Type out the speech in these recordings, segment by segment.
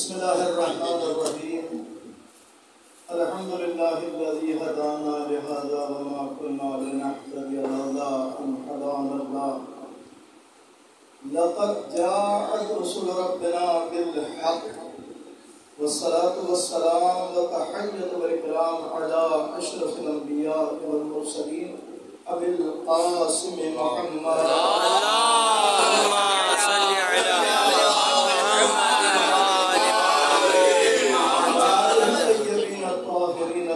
بسم الله الرحمن الرحيم الحمد لله الذي هدانا لهذا وما كنا لنهتدي لولا أن هدانا الله لقد جاءت رسل ربنا بالحق والصلاة والسلام والتحية والإكرام على أشرف الأنبياء والمرسلين أبي القاسم محمد اللهم صل على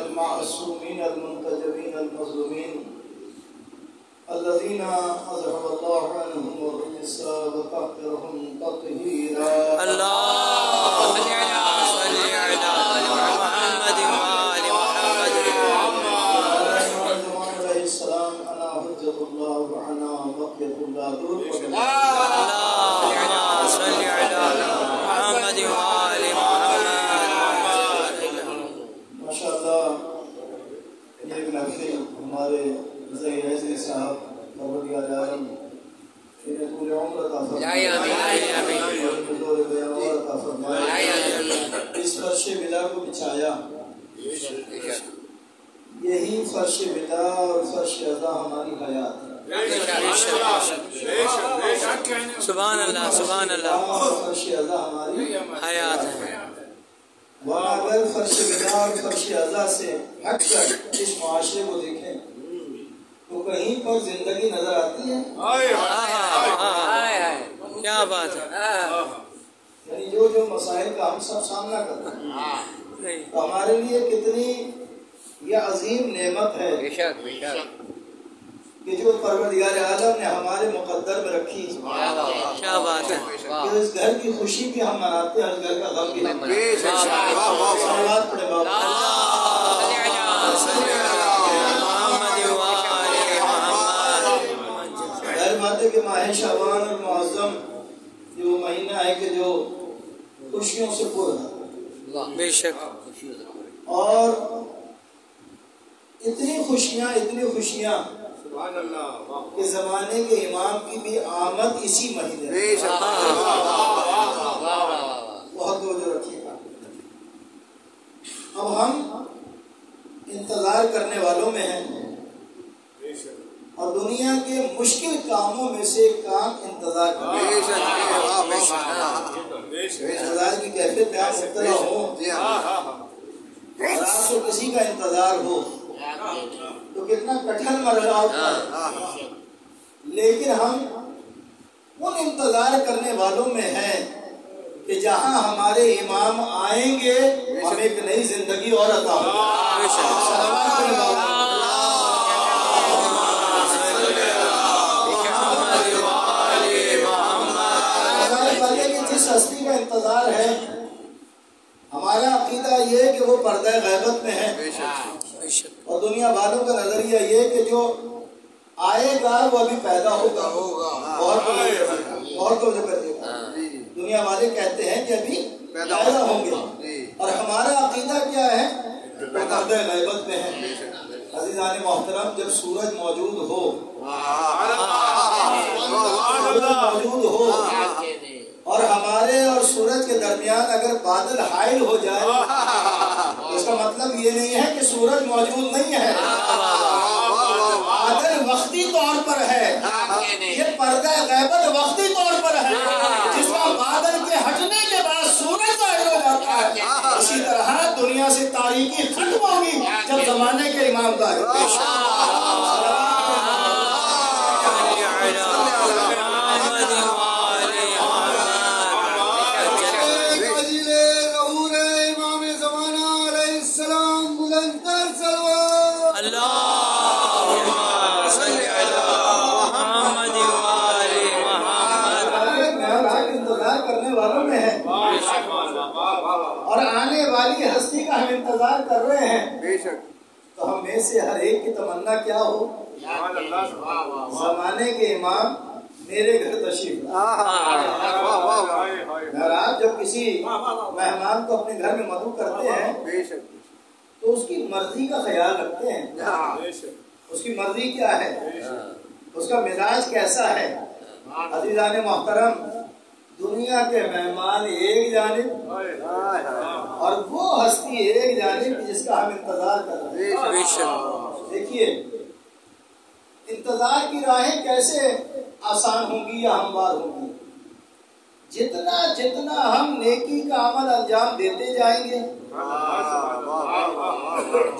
المعصومين المنتجبين المظلومين الذين أذهب الله عنهم الرجس وطهرهم تطهيرا اللهم صل على محمد وآل محمد. عليه السلام أنا حجة الله وأنا بقية الله دور اللهم صل على محمد وآل محمد. ماشاء اللہ یہ محفل ہمارے ظہیر عزیز صاحب پروردگار عالم انہیں پورے عمر عطا فرمائے حضور بیان عطا فرمائے اس فرش ودا کو بچھایا یہی فرش ودا اور فرش عزا ہماری حیات ہے سبحان اللہ سبحان اللہ فرش عزا ہماری حیات ہے. وہاں اگر فرش ودا اور فرش عزا سے ہٹ کر اس معاشرے کو دیکھیں تو کہیں پر زندگی نظر آتی ہے کیا بات ہے. یعنی جو مسائل کا ہم سب سامنا کرتے ہیں تو ہمارے لیے کتنی یہ عظیم نعمت ہے کہ جو پروردگار عالم نے ہمارے مقدر میں رکھی. کیا بات ہے. کہ اس گھر کی خوشی بھی ہم مناتے ہیں، اس گھر کا غم بھی ہم مناتے ہیں. صلوات پڑھے بابا. ظاہر بات ہے کہ ماہ شعبان اور معظم یہ وہ مہینہ ہے کہ جو خوشیوں سے پر ہے. بے شک. اور اتنی خوشیاں کہ زمانے کے امام کی بھی آمد اسی مہینے بہت توجہ رکھیے گا. اب ہم انتظار کرنے والوں میں ہیں اور دنیا کے مشکل کاموں میں سے ایک کام انتظار کرنا. انتظار کی کیفیت میں آپ مبتلا ہوں اور آپ کو کسی کا انتظار ہو تو کتنا کٹھن مرحلہ ہوتا ہے. لیکن ہم ان انتظار کرنے والوں میں ہیں کہ جہاں ہمارے امام آئیں گے ہمیں ایک نئی زندگی اور عطا ہوگی. جس ہستی کا انتظار ہے ہمارا عقیدہ یہ کہ وہ پردہ غیبت میں ہے اور دنیا والوں کا نظریہ یہ کہ جو آئے گا وہ ابھی پیدا ہوگا اور توجہ کر دے گا. دنیا والے کہتے ہیں کہ ابھی پیدا ہوں گے اور ہمارا عقیدہ کیا ہے وہ پردہ غیبت میں ہے. عزیزان محترم جب سورج موجود ہو اور ہمارے اور سورج کے درمیان اگر بادل حائل ہو جائے تو اس کا مطلب یہ نہیں ہے کہ سورج موجود نہیں ہے. بادل وقتی طور پر ہے، یہ پردہ غیبت وقتی طور پر ہے. جس کا بادل کے ہٹنے کے بعد سورج ظاہر ہو جاتا ہے اسی طرح دنیا سے تاریکی ختم ہوگی جب زمانے کے امام ظاہر ہوں. اور آنے والی ہستی کا ہم انتظار کر رہے ہیں تو ہم میں سے ہر ایک کی تمنا کیا ہو زمانے کے امام میرے گھر تشریف. آپ جب کسی مہمان کو اپنے گھر میں مدعو کرتے ہیں تو اس کی مرضی کا خیال رکھتے ہیں. اس کی مرضی کیا ہے، اس کا مزاج کیسا ہے. عزیزان محترم دنیا کے مہمان ایک جانب اور وہ ہستی ایک جانب جس کا ہم انتظار کر رہے ہیں. بے شک. دیکھیے انتظار کی راہیں کیسے آسان ہوں گی یا ہموار ہوں گی. جتنا جتنا ہم نیکی کا عمل انجام دیتے جائیں گے،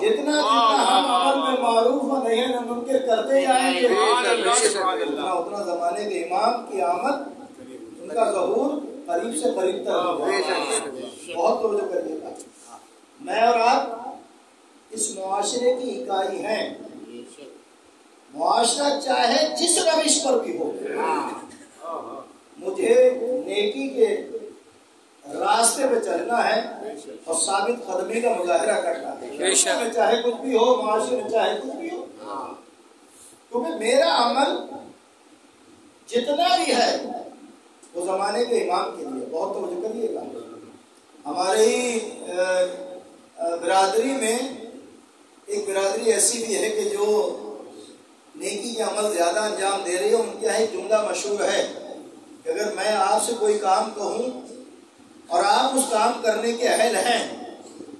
جتنا جتنا ہم عمل میں معروف و نہی عن منکر کرتے جائیں گے، اتنا اتنا زمانے کے امام کی آمد، ان کا ظہور قریب سے قریب تر ہو جائے گا. بہت توجہ کریے گا. میں اور آپ اس معاشرے کی اکائی ہیں. معاشرہ چاہے جس روش پر بھی ہو، مجھے نیکی کے راستے پہ چلنا ہے اور ثابت قدمی کا مظاہرہ کرنا ہے. میں چاہے کچھ بھی ہو، معاشرے میں چاہے کچھ بھی ہو، کیونکہ میرا عمل جتنا بھی ہے وہ زمانے کے امام کے لیے. بہت توجہ کریے گا. ہمارے ہی برادری میں ایک برادری ایسی بھی ہے کہ جو نیکی کے عمل زیادہ انجام دے رہی ہے. ان کا ایک جملہ مشہور ہے کہ اگر میں آپ سے کوئی کام کہوں اور آپ اس کام کرنے کے اہل ہیں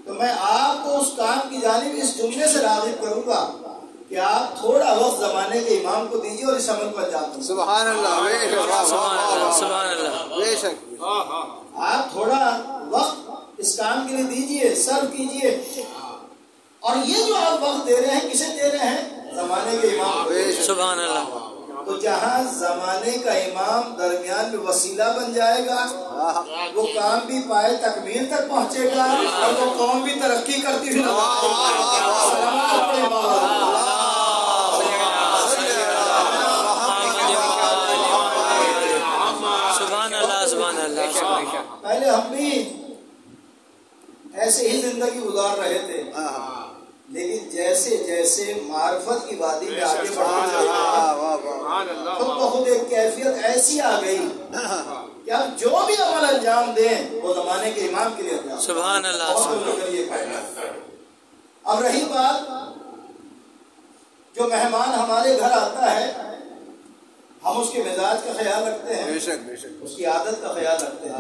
تو میں آپ کو اس کام کی جانب اس جملے سے راغب کروں گا کہ آپ تھوڑا وقت زمانے کے امام کو دیجیے اور اس عمل کو انجام دیں. سبحان اللہ، سبحان اللہ. بے شک. آپ تھوڑا وقت اس کام کے لیے دیجیے، صرف کیجیے. اور یہ جو آپ وقت دے رہے ہیں کسے دے رہے ہیں؟ زمانے کے امام کو. سبحان اللہ. تو جہاں زمانے کا امام درمیان میں وسیلہ بن جائے گا، وہ کام بھی پائے تکمیل تک پہنچے گا اور وہ قوم بھی ترقی کرتی ہوئی سبحان اللہ. سبحان اللہ. پہلے ہم بھی ایسے ہی زندگی گزار رہے تھے، لیکن جیسے جیسے معرفت کی وادی میں آگے بڑھتے چلے خود بخود ایک کیفیت ایسی آ گئی کہ اب جو بھی عمل انجام دیں وہ زمانے کے امام کے لیے انجام. سبحان اللہ. اب رہی بات، جو مہمان ہمارے گھر آتا ہے ہم اس کے مزاج کا خیال رکھتے ہیں، اس کی عادت کا خیال رکھتے ہیں.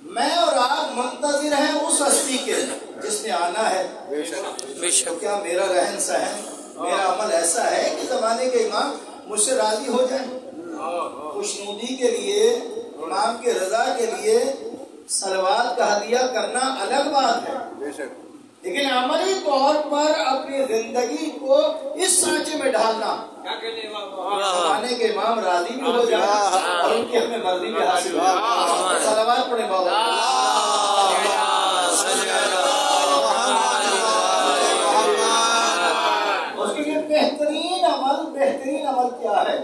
میں اور آپ منتظر ہیں اس ہستی کے جس نے آنا ہے. تو کیا میرا رہن سہن، میرا عمل ایسا ہے کہ زمانے کے امام مجھ سے راضی ہو جائیں؟ خوشنودی کے لیے، امام کے رضا کے لیے صلوات کا ہدیہ کرنا الگ بات ہے، لیکن عملی طور پر اپنی زندگی کو اس سانچے میں ڈالنا زمانے کے امام راضی بھی ہو جائے اور ان کی ہمیں مرضی بھی حاصل ہو جائے. صلوات پڑھیں بابا. اس کے لیے بہترین عمل کیا ہے؟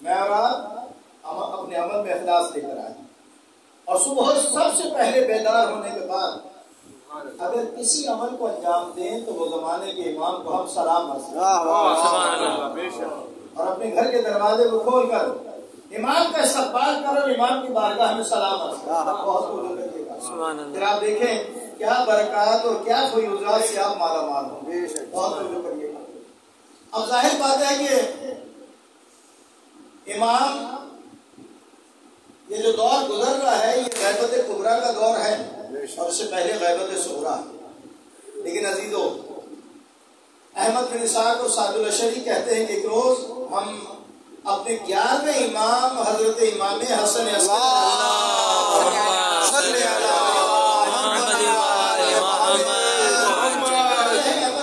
میں اور آپ اپنے عمل میں اخلاص لے کر آئے اور صبح سب سے پہلے بیدار ہونے کے بعد اگر کسی عمل کو انجام دیں تو وہ زمانے کے امام کو ہم سلام عرض کریں اور اپنے گھر کے دروازے کو کھول کر امام کا استقبال کر اور امام کی بارگاہ میں سلام عرض کریں. بہت توجہ کریے گا. پھر آپ دیکھیں کیا برکات اور کیا فیوضات سے آپ مالا مال ہوں. بہت توجہ کریے گا. اب ظاہر بات ہے کہ امام یہ جو دور گزر رہا ہے یہ غیبت کبریٰ کا دور ہے اور اس سے پہلے غیبت صغریٰ. لیکن عزیزو، احمد بن اسحاق اور سعد الاشعری کہتے ہیں کہ ایک روز ہم اپنے 11ویں امام حضرت امام حسن احمد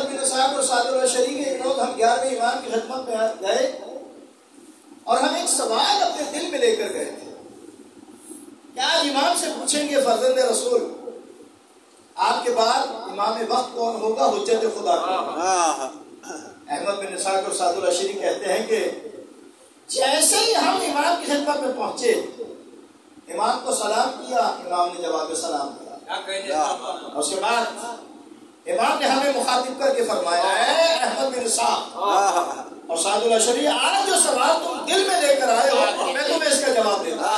بن اسحاق اور سعد الاشعری کے ایک روز ہم 11ویں امام کی خدمت میں گئے اور ہم ایک سوال اپنے دل میں لے کر گئے تھے. کیا آج امام سے پوچھیں گے فرزند رسول آپ کے بعد امام وقت کون ہوگا، حجت خدا کا؟ احمد بن اسحاق اور سعد الاشعری کہتے ہیں کہ جیسے ہی ہم امام کی خدمت میں پہنچے، امام کو سلام کیا، امام نے جواب سلام دیا. اور اس کے بعد امام نے ہمیں مخاطب کر کے فرمایا، اے احمد بن اسحاق اور سعد الاشعری، آج جو سوال تم دل میں لے کر آئے ہو میں تمہیں اس کا جواب دیتا ہوں.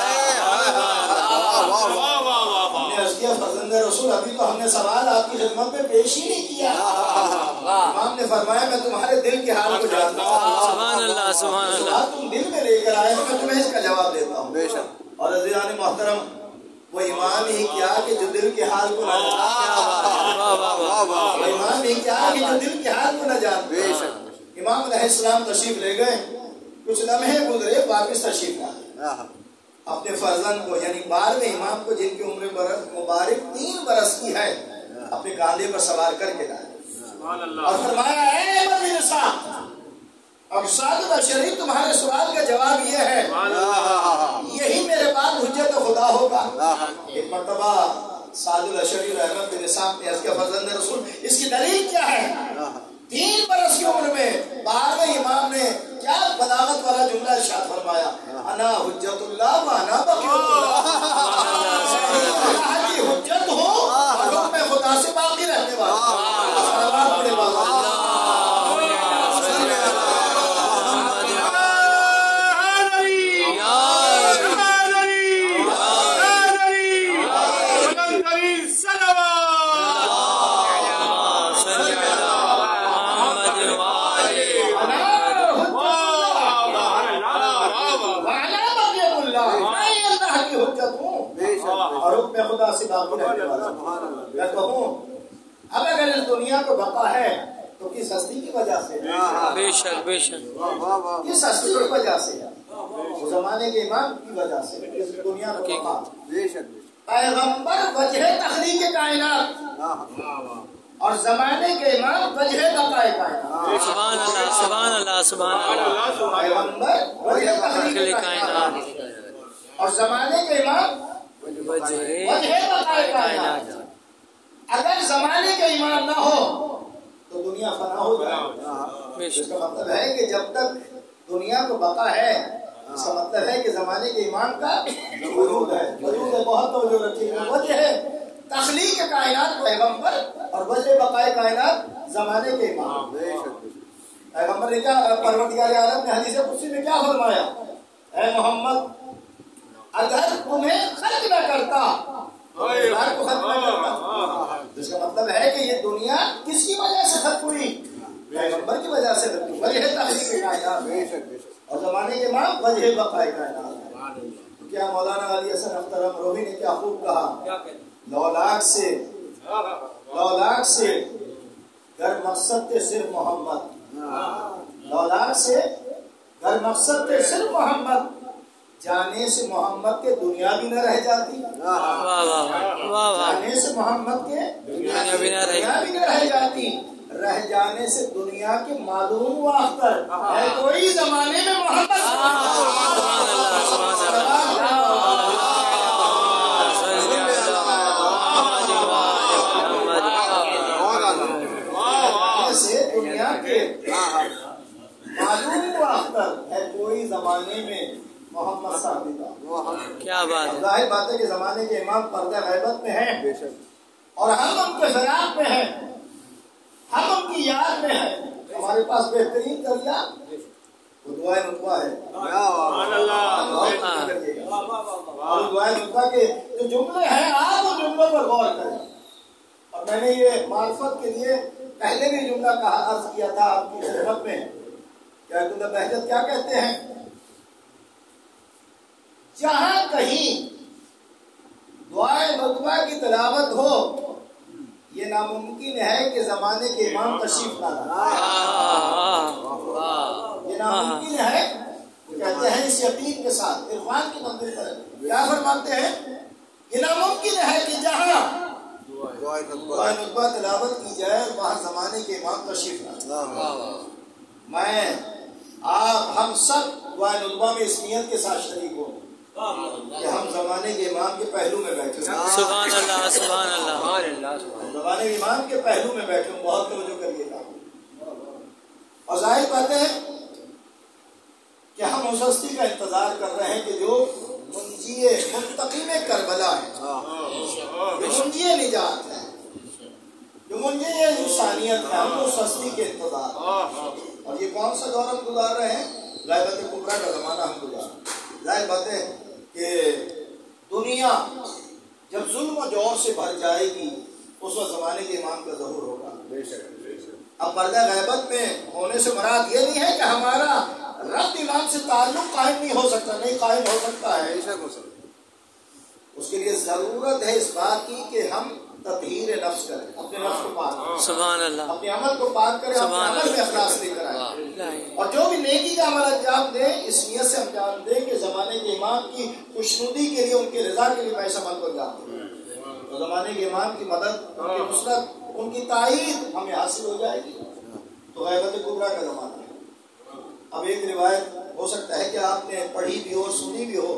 ہم نے عرض کیا فرزند رسول ابھی تو ہم نے سوال آپ کی خدمت میں پیش ہی نہیں کیا. امام نے فرمایا میں تمہارے دل کے حال کو جانتا ہوں. سبحان اللہ. سبحان اللہ. تم دل میں لے کر آئے ہو میں تمہیں اس کا جواب دیتا ہوں. اور عزیزان محترم وہ امام ہی کیا کہ جو دل کے حال کو نہ جانتا، وہ امام ہی کیا کہ جو دل کے حال کو نہ جانتا۔ امام علیہ السلام تشریف لے گئے، کچھ لمحے گزرے، واپس تشریف لائے، اپنے فرزند کو یعنی 12ویں امام کو جن کی عمر مبارک 3 برس کی ہے اپنے کاندھے پر سوار کر کے لائے اور فرمایا اے مدرسہ، اب سعد الاشعری تمہارے سوال کا جواب یہ ہے، یہی میرے بعد حجت خدا ہوگا۔ ایک مرتبہ سعد الاشعری رحمت بن اسحاق نے عرض کیا فرزند رسول اس کی دلیل کیا ہے؟ 3 برس کی عمر میں 12ویں امام نے کیا بلاغت والا جملہ ارشاد فرمایا، انا حجت اللہ و انا بقیت اللہ، اللہ کی حجت ہوں اور حکم خدا سے باقی رہنے والا۔ اور حکم خدا سے باقی رہنے والا۔ میں کہوں اب اگر اس دنیا کو بقا ہے تو کس ہستی کی وجہ سے؟ بے شک بے شک، کس ہستی کی وجہ سے؟ اس زمانے کے امام کی وجہ سے اس دنیا کو بقا۔ پیغمبر وجہ تخلیق کائنات اور زمانے کے امام وجہ بقائے کائنات۔ سبحان اللہ سبحان اللہ سبحان اللہ۔ پیغمبر وجہ تخلیق کائنات اور زمانے کے امام وجہ بقائے کائنات۔ اگر زمانے کا امام نہ ہو تو دنیا فنا ہو جائے۔ اس کا مطلب ہے کہ جب تک دنیا کو بقا ہے، اس کا مطلب ہے کہ زمانے کے امام کا وجود ہے۔ وجود ہے، بہت توجہ رکھیے گا۔ وجہ ہے تخلیق کائنات پیغمبر اور وجہ بقائے کائنات زمانے کے امام۔ پیغمبر نے کیا پروردگار عالم نے حدیث قدسی میں کیا فرمایا؟ اے محمد اگر تمہیں خلق نہ کرتا کو ختم نہ کرتا، جس کا مطلب ہے کہ یہ دنیا کس کی وجہ سے ختم ہوئی؟ پیغمبر کی وجہ سے ختم ہوئی۔ وجہ تخلیق کائنات اور زمانے کے امام وجہ بقائے کائنات۔ تو کیا مولانا علی حسن اختر امروہی نے کیا خوب کہا، 9 لاکھ سے گر مقصد تے صرف محمد، 9 لاکھ سے گر مقصد تے صرف محمد، جانے سے محمد کے دنیا بھی نہ رہ جاتی، جانے سے محمد کے دنیا بھی نہ رہ جاتی، رہ جانے سے دنیا کے معلوم و اختر ہے کوئی زمانے میں محمد۔ سے دنیا کے معلوم و اختر ہے کوئی زمانے میں محمد صاحب کا۔ کیا بات ہے، ظاہر بات ہے کہ زمانے کے امام پردہ غیبت میں ہیں اور ہم ان کے فراق میں ہیں، ہم ان کی یاد میں ہیں۔ ہمارے پاس بہترین ذریعہ وہ دعائے نطفہ ہے۔ اور دعائے نطفہ کے جو جملے ہیں آپ وہ جملوں پر غور کریں۔ اور میں نے یہ معرفت کے لیے پہلے بھی جملہ کہا عرض کیا تھا آپ کی خدمت میں، کیا بہجت کیا کہتے ہیں، جہاں کہیں دعائے نطفہ کی تلاوت ہو یہ ناممکن ہے کہ زمانے کے امام تشریف نہ لائیں۔ یہ ناممکن ہے، کہتے ہیں اس یقین کے ساتھ عرفان کی منزل پر کیا فرماتے ہیں، یہ ناممکن ہے کہ جہاں دعائے نطفہ تلاوت کی جائے وہاں زمانے کے امام تشریف نہ لائیں۔ میں آپ ہم سب دعائے نطفہ میں اس نیت کے ساتھ شریک ہوں کہ ہم زمانے کے امام کے پہلو میں بیٹھے ہوں۔ سبحان اللہ سبحان اللہ۔ زمانے کے امام کے پہلو میں بیٹھے ہوں، بہت توجہ کریے گا۔ اور ظاہر بات ہے کہ ہم اس ہستی کا انتظار کر رہے ہیں کہ جو منجی منتقم کربلا ہے، جو منجی نجات ہے، جو منجی انسانیت ہے، ہم اس ہستی کے انتظار۔ اور یہ کون سا دور ہم گزار رہے ہیں؟ غیبت کبریٰ کا زمانہ ہم گزار رہے ہیں۔ ظاہر بات ہے کہ دنیا جب ظلم و جور سے بھر جائے گی اس وقت زمانے کے امام کا ظہور ہوگا۔ اب پردہ غیبت میں ہونے سے مراد یہ نہیں ہے کہ ہمارا رب امام سے تعلق قائم نہیں ہو سکتا، نہیں قائم ہو سکتا ہے، اس کے لیے ضرورت ہے اس بات کی کہ ہم تطہیر نفس کریں، اپنے نفس کو پاک کریں، سبحان اللہ، اپنے عمل کو پاک کریں، اپنے عمل میں اخلاص لے کر آئیں، اور جو بھی نیکی کا عمل انجام دیں اس نیت سے انجام دیں کہ زمانے کے امام کی خوشنودی کے لیے، ان کی رضا کے لیے میں اس عمل کو انجام دوں، تو زمانے کے امام کی مدد، ان کی نصرت، ان کی تائید ہمیں حاصل ہو جائے گی۔ تو غیبت کبریٰ کا زمانہ ہے۔ اب ایک روایت ہو سکتا ہے کہ آپ نے پڑھی بھی ہو، سنی بھی ہو،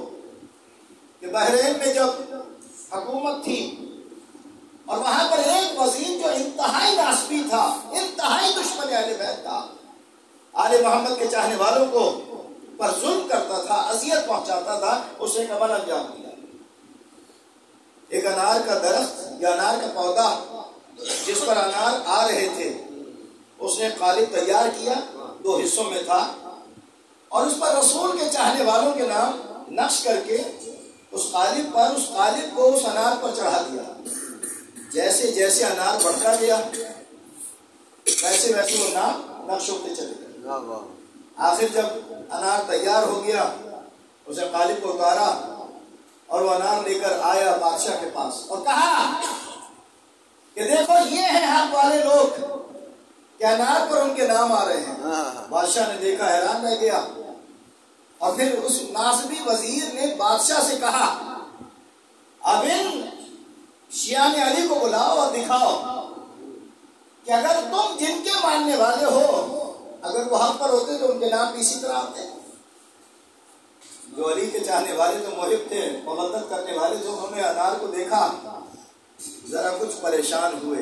کہ بحرین میں جب حکومت تھی اور وہاں پر ایک وزیر جو انتہائی ناسبی تھا، انتہائی دشمن اہل بیت تھا، آل محمد کے چاہنے والوں کو پر ظلم کرتا تھا، اذیت پہنچاتا تھا، اس نے ایک عمل انجام دیا۔ ایک انار کا درخت یا انار کا پودا جس پر انار آ رہے تھے، اس نے قالب تیار کیا، 2 حصوں میں تھا، اور اس پر رسول کے چاہنے والوں کے نام نقش کر کے اس قالب کو اس انار پر چڑھا دیا۔ جیسے جیسے انار بڑھتا گیا ویسے ویسے وہ نام نقش ہوتے چلے گئے۔ آخر جب انار تیار ہو گیا، اسے قالب کو اتارا اور وہ انار لے کر آیا بادشاہ کے پاس اور کہا کہ دیکھو یہ ہیں حق والے لوگ کہ انار پر ان کے نام آ رہے ہیں۔ بادشاہ نے دیکھا، حیران رہ گیا، اور پھر اس ناصبی وزیر نے بادشاہ سے کہا اب ان شیعان علی کو بلاؤ اور دکھاؤ کہ اگر تم جن کے ماننے والے ہو، اگر وہ حق پر ہوتے تو ان کے نام بھی اسی طرح آتے۔ جو علی کے چاہنے والے جو محب تھے، مودت کرنے والے، جو انہوں نے انار کو دیکھا ذرا کچھ پریشان ہوئے،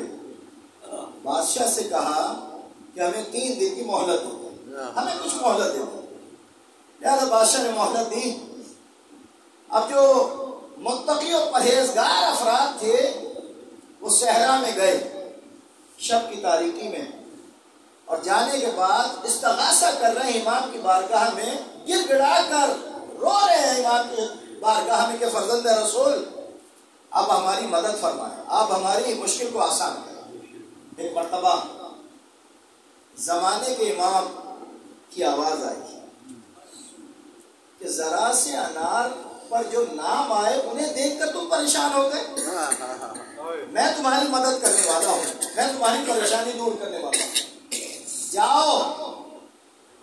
بادشاہ سے کہا کہ ہمیں 3 دن کی مہلت دو، ہمیں کچھ مہلت دے دو۔ لہٰذا بادشاہ نے مہلت دی۔ اب جو متقی اور پرہیزگار افراد تھے وہ صحرا میں گئے شب کی تاریکی میں، اور جانے کے بعد استغاثہ کر رہے ہیں امام کی بارگاہ میں، گر گڑا کر رو رہے ہیں امام کی بارگاہ میں کہ فرزند رسول اب ہماری مدد فرمائیں، آپ ہماری مشکل کو آسان کریں۔ ایک مرتبہ زمانے کے امام کی آواز آئی کہ ذرا سے انار پر جو نام آئے انہیں دیکھ کر تم پریشان ہو گئے، میں تمہاری مدد کرنے والا ہوں، میں تمہاری پریشانی دور کرنے والا ہوں، جاؤ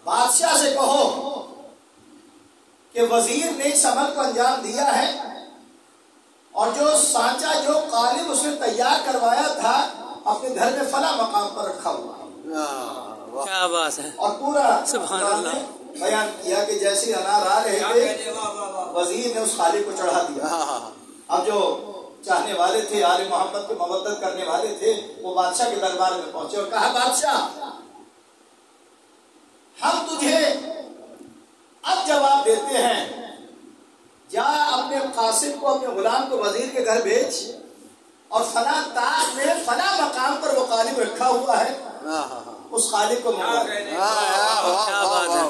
بادشاہ سے کہو کہ وزیر نے اس عمل کو انجام دیا ہے، اور جو سانچہ جو قالب اس نے تیار کروایا تھا اپنے گھر میں فلاں مقام پر رکھا ہوا ہے۔ کیا بات ہے، اور پورا سبحان اللہ بیان کیا کہ جیسے انار آ رہے تھے وزیر نے اس خالق کو چڑھا دیا۔ اب جو چاہنے والے تھے، آل محمد کو مودت کرنے والے تھے، وہ بادشاہ کے دربار میں پہنچے اور کہا بادشاہ ہم تجھے اب جواب دیتے ہیں، جا اپنے قاصد کو، اپنے غلام کو وزیر کے گھر بھیج، اور فلاں تاج میں فلاں مقام پر وہ قالب رکھا ہوا ہے، اس قالب کو منگوا۔ کیا بات ہے،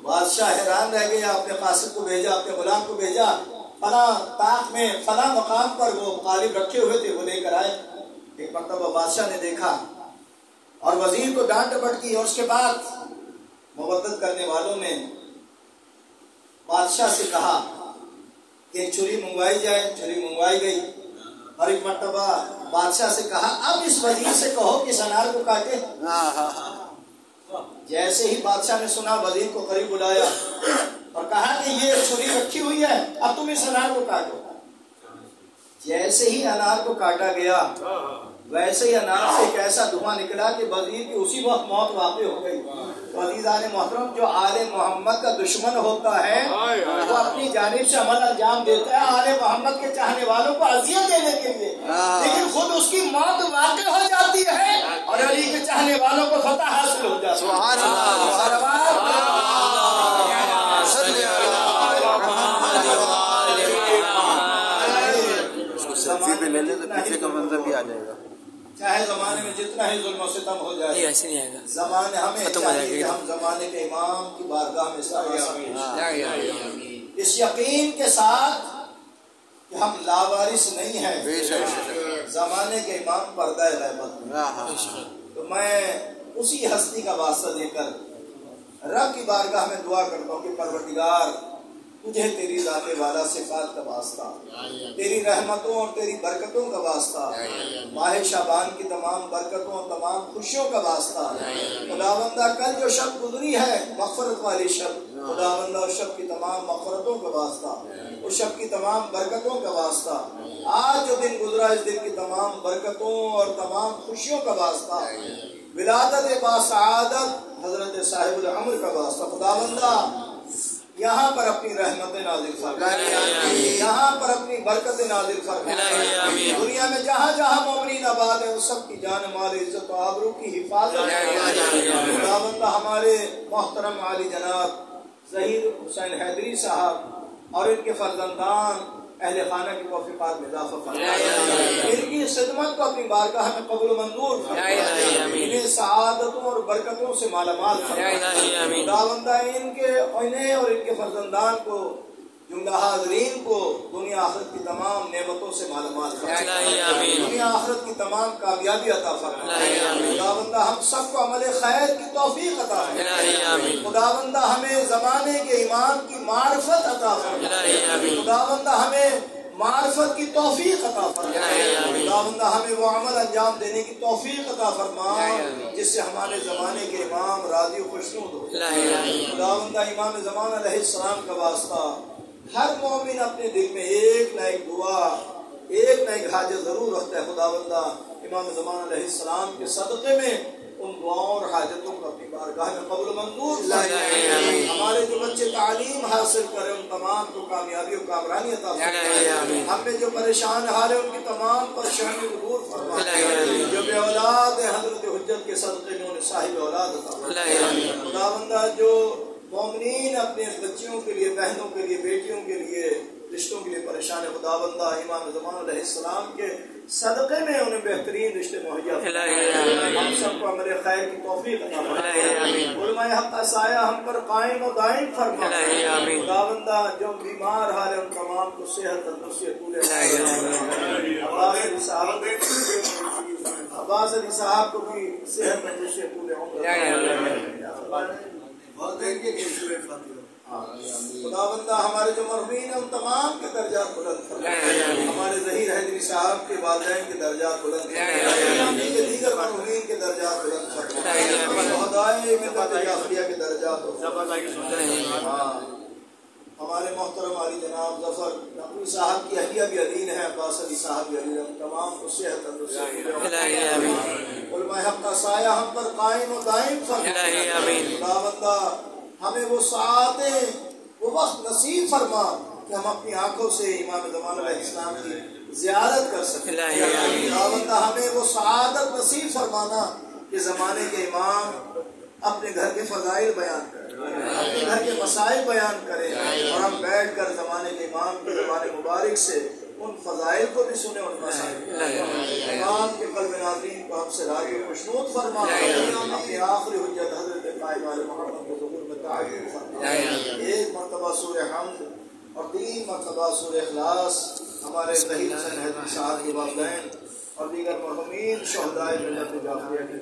بادشاہ حیران رہ گیا، اپنے قاصد کو بھیجا، اپنے غلام کو بھیجا، فلاں تاج میں فلاں مقام پر وہ قالب رکھے ہوئے تھے، وہ لے کر آئے۔ ایک مرتبہ بادشاہ نے دیکھا اور وزیر کو ڈانٹ ڈپٹ کی، اور اس کے بعد مودت کرنے والوں نے بادشاہ سے کہا کہ ایک چھری منگوائی جائے، چھری منگوائی گئی، اور ایک مرتبہ بادشاہ سے کہا اب اس وزیر سے کہو کہ اس انار کو کاٹے۔ جیسے ہی بادشاہ نے سنا، وزیر کو قریب بلایا اور کہا کہ یہ چھری رکھی ہوئی ہے، اب تم اس انار کو کاٹو۔ جیسے ہی انار کو کاٹا گیا ویسے ہی انار سے ایک ایسا دھواں نکلا کہ وزیر کی اسی وقت موت واقع ہو گئی۔ عزیزان محترم، جو آل محمد کا دشمن ہوتا ہے وہ اپنی جانب سے عمل انجام دیتا ہے آل محمد کے چاہنے والوں کو اذیت دینے کے لیے، لیکن خود اس کی موت واقع ہو جاتی ہے اور علی کے چاہنے والوں کو فتح حاصل ہو جاتی ہے۔ چاہے زمانے میں جتنا ہی ظلم و ستم ہو جائے، زمانے ہمیں چاہیے کہ ہم زمانے کے امام کی بارگاہ میں اس یقین کے ساتھ کہ ہم لاوارث نہیں ہیں، زمانے کے امام پردہ غیبت میں۔ تو میں اسی ہستی کا واسطہ دے کر رب کی بارگاہ میں دعا کرتا ہوں کہ پروردگار تجھے تیری ذات والا صفات کا واسطہ، تیری رحمتوں اور تیری برکتوں کا واسطہ، ماہ شعبان کی تمام برکتوں اور تمام خوشیوں کا واسطہ، خداوندہ کل جو شب گزری ہے مغفرت والی شب، خداوندہ اس شب کی تمام مغفرتوں کا واسطہ، اس شب کی تمام برکتوں کا واسطہ، آج جو دن گزرا اس دن کی تمام برکتوں اور تمام خوشیوں کا واسطہ، ولادت باسعادت حضرت صاحب العمر کا واسطہ، خداوندہ یہاں پر اپنی رحمت نازل فرما، یہاں پر اپنی برکت نازل فرما، دنیا میں جہاں جہاں مومنین آباد ہیں اس سب کی جان مال عزت و آبرو کی حفاظت فرما۔ خداوندہ ہمارے محترم عالی جناب ظہیر حسین حیدری صاحب اور ان کے فرزندان اہل خانہ کی توفیقات میں اضافہ فرما، ان کی خدمت کو اپنی بارگاہ میں قبول و منظور فرما، انہیں سعادتوں اور برکتوں سے مالا مال فرما۔ خداوندہ انہیں اور ان کے فرزندان کو جملہ حاضرین کو دنیا آخرت کی تمام نعمتوں سے مالا مال فرما، دنیا آخرت کی تمام کامیابی عطا فرما۔ خداوندہ ہم سب کو عمل خیر کی توفیق عطا فرما، خداوندہ ہمیں زمانے کے امام کی معرفت عطا فرما، خداوندہ ہمیں معرفت کی توفیق عطا فرما، خداوندہ ہمیں وہ عمل انجام دینے کی توفیق عطا فرما جس سے ہمارے زمانے کے امام راضی و خوشنود ہو۔ خداوندہ امام زمان علیہ السلام کا واسطہ ہر مومن اپنے دل میں ایک نہ ایک دعا، ایک نہ ایک حاجت ضرور رکھتا ہے۔ خداوندہ امام زمان علیہ السلام کے صدقے میں ان دعاؤں اور حاجتوں کو اپنی بارگاہ میں قبول و منظور فرما۔ ہمارے جو بچے تعلیم حاصل کریں ان تمام کو کامیابی و کامرانی عطا فرما، ہم میں جو پریشان حال ہیں ان کی تمام پریشانیوں کو دور فرما، جو بے اولاد ہیں حضرت حجت کے صدقے میں انہیں صاحب اولاد عطا فرما۔ خداوندہ جو مومنین اپنے بچیوں کے لیے، بہنوں کے لیے، بیٹیوں کے لیے، رشتوں کے لیے پریشان ہے، خداوندہ امام زمان علیہ السلام کے صدقے میں انہیں بہترین رشتے مہیا فرما، ہم سب کو عمل خیر کی توفیق عطا فرما، علماء حق کا سایہ ہم پر قائم و دائم فرما۔ خداوندہ جو بیمار حال ہے ان تمام کو صحت تندرستی پورے عباس علی صاحب کو بھی صحت تندرستی پورے خداوندہ ہمارے جو مرحومین ہیں ان تمام کے درجات بلند فرما، ہمارے ظہیر حیدری صاحب کے والدین کے درجات بلند فرما، دیگر مرحومین کے درجات بلند فرما، شہدائے ملت جعفریہ کے درجات فرما۔ ہمارے محترم علی جناب ظفر نقوی صاحب کی اہلیہ بھی عدین ہے، عباس علی صاحب بھی عدین ہے، تمام کو صحت تندرستی، علماء حق کا سایہ ہم پر قائم و دائم فرما۔ خداوندہ ہمیں وہ ساعتیں، وہ وقت نصیب فرما کہ ہم اپنی آنکھوں سے امام زمان علیہ السلام کی زیارت کر سکیں۔ خداوندہ ہمیں وہ سعادت نصیب فرمانا کہ زمانے کے امام اپنے گھر کے فضائل بیان کریں، اپنے گھر کے مسائل بیان کریں، اور ہم بیٹھ کر زمانے کے امام کے زبان مبارک سے ان فضائل کو بھی سنیں، ان مسائل امام کے قلب ناظرین کو ہم سے راضی و خوشنود فرما، اپنی آخری حجت حضرت قائم آل محمد کے ظہور میں تعین فرما۔ ایک مرتبہ سورہ حمد اور 3 مرتبہ سورہ اخلاص ہمارے ظہیر حسین حیدری صاحب کے والدین اور دیگر مرحومین شہدائے ملت جعفریہ کی